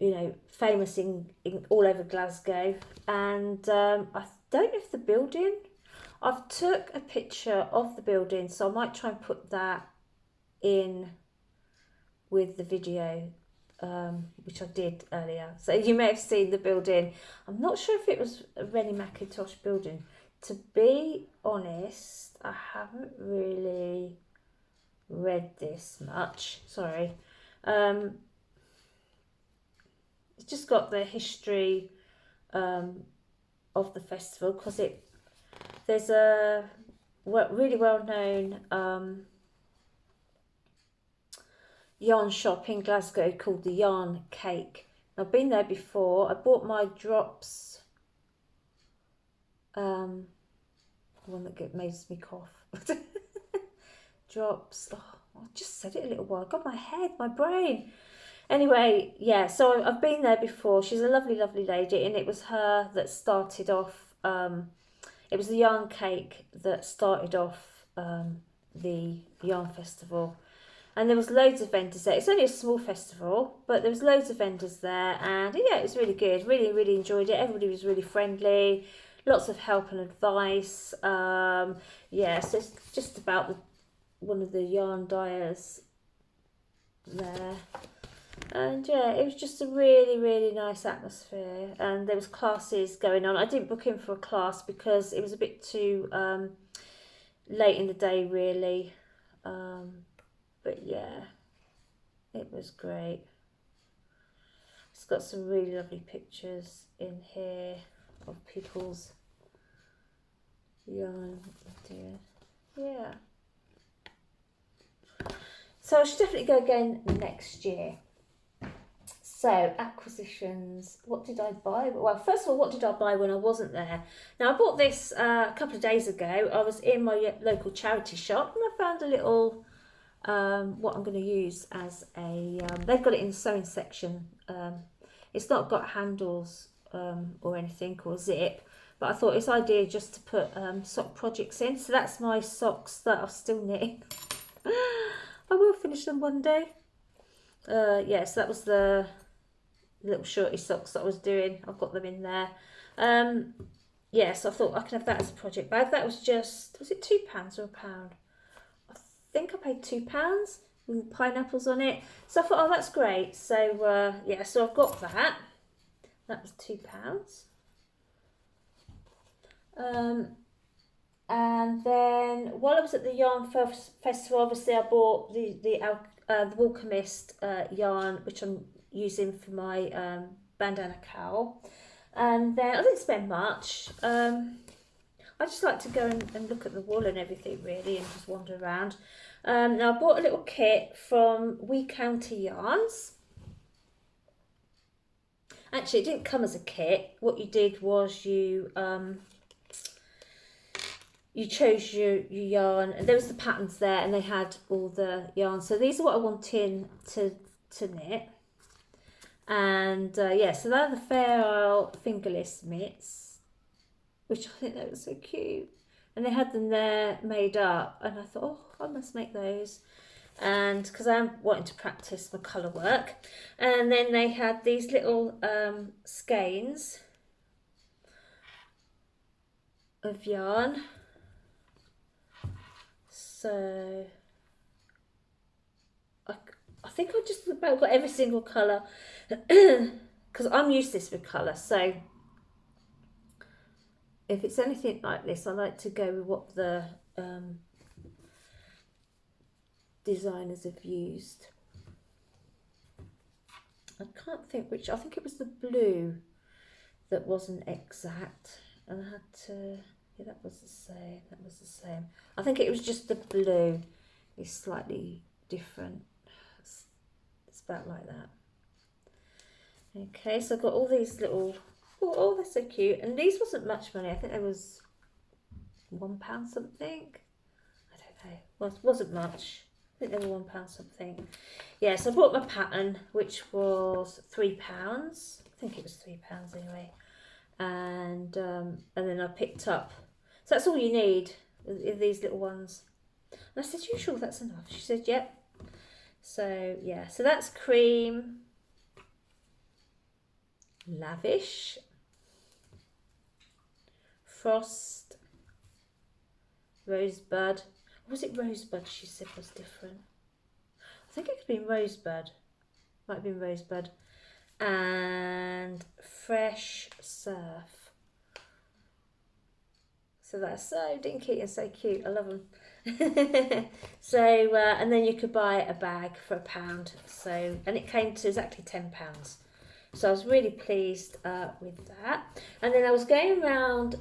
know, famous in all over Glasgow. And I don't know if the building, I've took a picture of the building, so I might try and put that in with the video, which I did earlier. So you may have seen the building. I'm not sure if it was a Rennie Mackintosh building. To be honest, I haven't really read this much. Sorry. It's just got the history of the festival, because there's a really well-known yarn shop in Glasgow called the Yarn Cake. I've been there before. I bought my drops, one that makes me cough. Drops, oh, I just said it a little while. God, my head, my brain. Anyway, yeah, so I've been there before. She's a lovely, lovely lady, and it was her that started off. It was the yarn cake that started off the yarn festival, and there was loads of vendors there. It's only a small festival, but there was loads of vendors there, and yeah, it was really good. Really, really enjoyed it. Everybody was really friendly, lots of help and advice. Yeah, so it's just about one of the yarn dyers there. And yeah, it was just a really, really nice atmosphere, and there was classes going on. I didn't book in for a class because it was a bit too late in the day, really. But yeah, it was great. It's got some really lovely pictures in here of people's yarn. Yeah. So I should definitely go again next year. So, acquisitions, what did I buy? Well, first of all, what did I buy when I wasn't there? Now, I bought this a couple of days ago. I was in my local charity shop and I found a little, what I'm going to use as a, they've got it in the sewing section. It's not got handles or anything or zip, but I thought it's ideal just to put sock projects in. So that's my socks that I'm still knitting. I will finish them one day. Yeah, so that was the little shorty socks that I was doing. I've got them in there. Yeah, so I thought I could have that as a project bag. That was just, was it £2 or £1? I think I paid £2 with pineapples on it. So I thought, oh, that's great. So yeah, so I've got that. That was £2. And then while I was at the Yarn Festival, obviously I bought the Woolchemist yarn, which I'm using for my bandana cowl. And then I didn't spend much. I just like to go and look at the wool and everything, really, and just wander around. Now I bought a little kit from Yarns. Actually, it didn't come as a kit. What you did was you chose your yarn, and there was the patterns there, and they had all the yarn. So these are what I wanted to knit. And yeah, so they're the Fairisle fingerless mitts, which I think they were so cute. And they had them there made up, and I thought, oh, I must make those. And because I'm wanting to practice my colour work. And then they had these little skeins of yarn. So I think I just about got every single colour because I'm useless with colour. So if it's anything like this, I like to go with what the designers have used. I can't think which. I think it was the blue that wasn't exact, and I had to. Yeah, that was the same. That was the same. I think it was just the blue is slightly different. It's about like that. Okay, so I've got all these little. Oh, they're so cute. And these wasn't much money. I think there was £1 something. I don't know. Well, wasn't much. I think they were £1 something. Yeah, so I bought my pattern, which was £3. I think it was £3 anyway. And then I picked up. So that's all you need, these little ones. And I said, you sure that's enough? She said, yep. So yeah, so that's cream, lavish, frost, rosebud. Or was it rosebud she said was different? I think it could be rosebud. Might have been rosebud. And fresh surf. So that's so dinky and so cute. I love them. So and then you could buy a bag for £1. So and it came to exactly £10. So I was really pleased with that. And then I was going around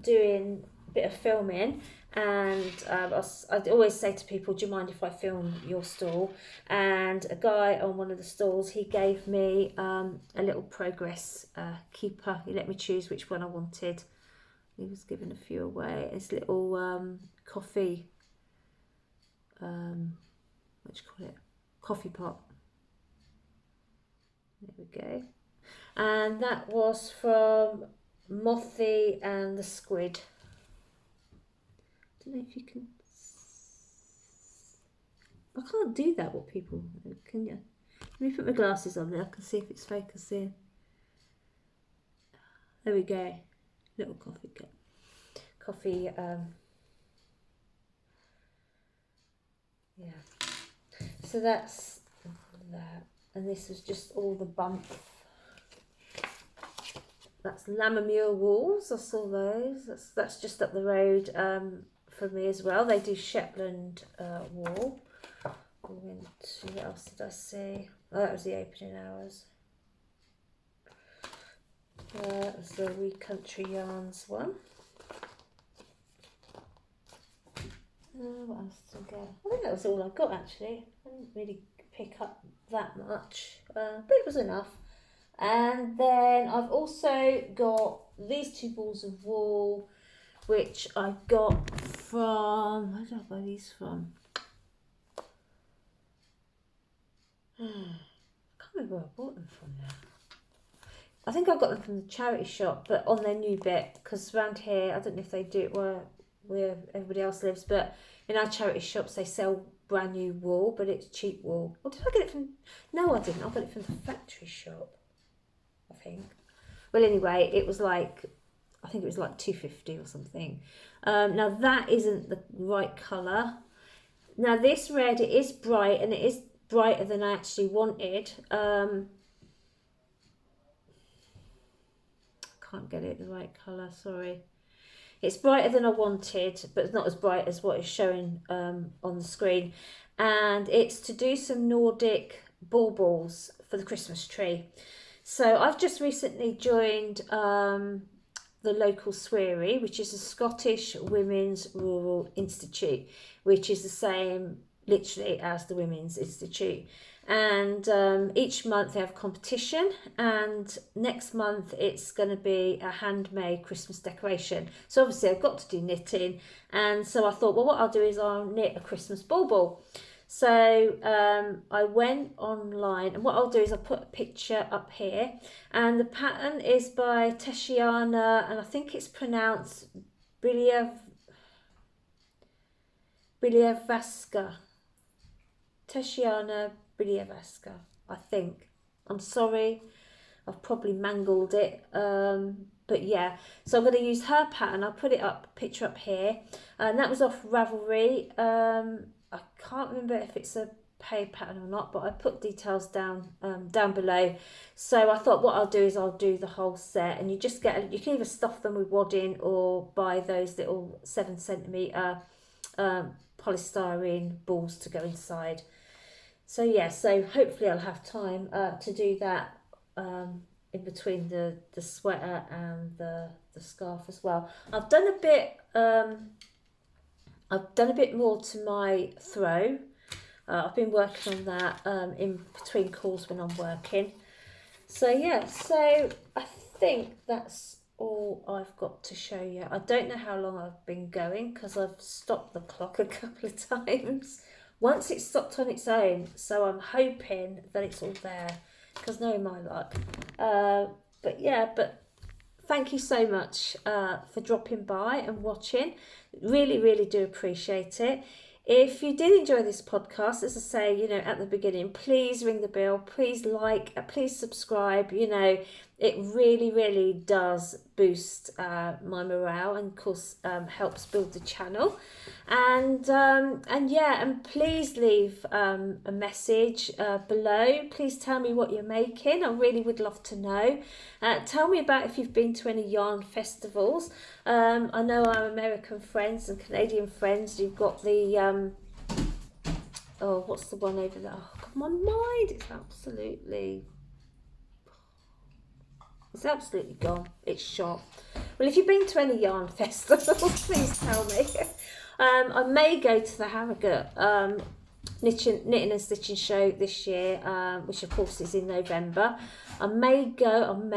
doing a bit of filming, and I'd always say to people, do you mind if I film your stall? And a guy on one of the stalls, he gave me a little progress keeper. He let me choose which one I wanted. He was giving a few away. It's little coffee, what do you call it? Coffee pot. There we go. And that was from Mothy and the Squid. I don't know if you can... I can't do that, what people... Can you? Let me put my glasses on there, I can see if it's focusing. There we go. Little coffee cup. Coffee, yeah. So that's that. And this was just all the bump. That's Lammermuir wools. I saw those. That's just up the road for me as well. They do Shetland wool. We went to, what else did I see? Oh, that was the opening hours. That was the Wee Country Yarns one. What else did I get? I think that was all I got actually. I didn't really pick up that much, but it was enough. And then I've also got these 2 balls of wool, which I got from, where did I buy these from? I can't remember where I bought them from now. I think I got them from the charity shop, but on their new bit, because around here, I don't know if they do it where everybody else lives, but in our charity shops they sell brand new wool, but it's cheap wool. Or did I get it from, no I didn't, I got it from the factory shop, I think. Well anyway, it was like, I think it was like $2.50 or something. Now that isn't the right colour. Now this red, it is bright, and it is brighter than I actually wanted. Can't get it the right colour, sorry. It's brighter than I wanted, but it's not as bright as what is showing on the screen. And it's to do some Nordic baubles for the Christmas tree. So I've just recently joined the local Sweary, which is a Scottish Women's Rural Institute, which is the same literally as the Women's Institute. And each month they have a competition, and next month it's going to be a handmade Christmas decoration. So obviously I've got to do knitting, and so I thought, well, what I'll do is I'll knit a Christmas bauble. So I went online, and what I'll do is I'll put a picture up here, and the pattern is by Tatiana, and I think it's pronounced Biljavaska. Tatiana Biljavaska, I think. I'm sorry, I've probably mangled it, but yeah. So I'm going to use her pattern. I'll put it up, picture up here, and that was off Ravelry. I can't remember if it's a paid pattern or not, but I put details down below. So I thought what I'll do is I'll do the whole set, and you just get, you can either stuff them with wadding or buy those little 7cm polystyrene balls to go inside. So yeah, so hopefully I'll have time to do that in between the sweater and the scarf as well. I've done a bit more to my throw. I've been working on that in between calls when I'm working. So yeah, so I think that's all I've got to show you. I don't know how long I've been going because I've stopped the clock a couple of times. Once it stopped on its own, so I'm hoping that it's all there, because knowing my luck. But yeah, but thank you so much for dropping by and watching. Really, really do appreciate it. If you did enjoy this podcast, as I say, you know, at the beginning, please ring the bell, please like, please subscribe. You know, it really, really does boost my morale, and of course helps build the channel. And yeah, and please leave a message below. Please tell me what you're making. I really would love to know. Tell me about if you've been to any yarn festivals. I know our American friends and Canadian friends, you've got the oh, what's the one over there? Oh God, my mind is absolutely gone. It's shot. Well, if you've been to any yarn festivals, please tell me. I may go to the Harrogate knitting and stitching show this year, which of course is in November. I may go on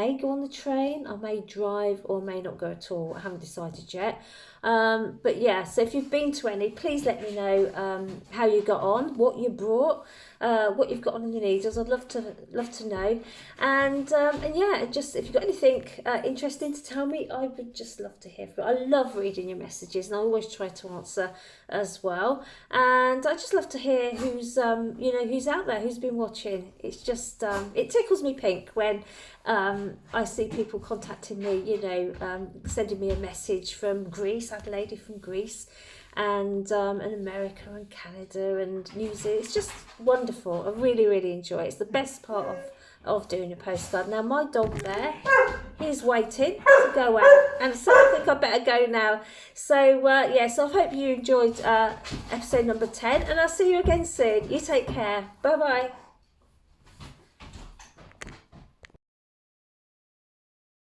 the train, I may drive, or I may not go at all. I haven't decided yet. But yeah, so if you've been to any, please let me know how you got on, what you brought, what you've got on your needles. I'd love to know. And yeah, just if you've got anything interesting to tell me, I would just love to hear from you. I love reading your messages, and I always try to answer as well. And I just love to hear who's who's out there, who's been watching. It's just it tickles me pink when I see people contacting me, sending me a message from Greece. I had a lady from Greece, and America and Canada and New Zealand. It's just wonderful. I really, really enjoy it. It's the best part of doing a postcard. Now my dog there, he's waiting to go out, and so I think I better go now. So so I hope you enjoyed episode number 10, and I'll see you again soon. You take care. Bye bye.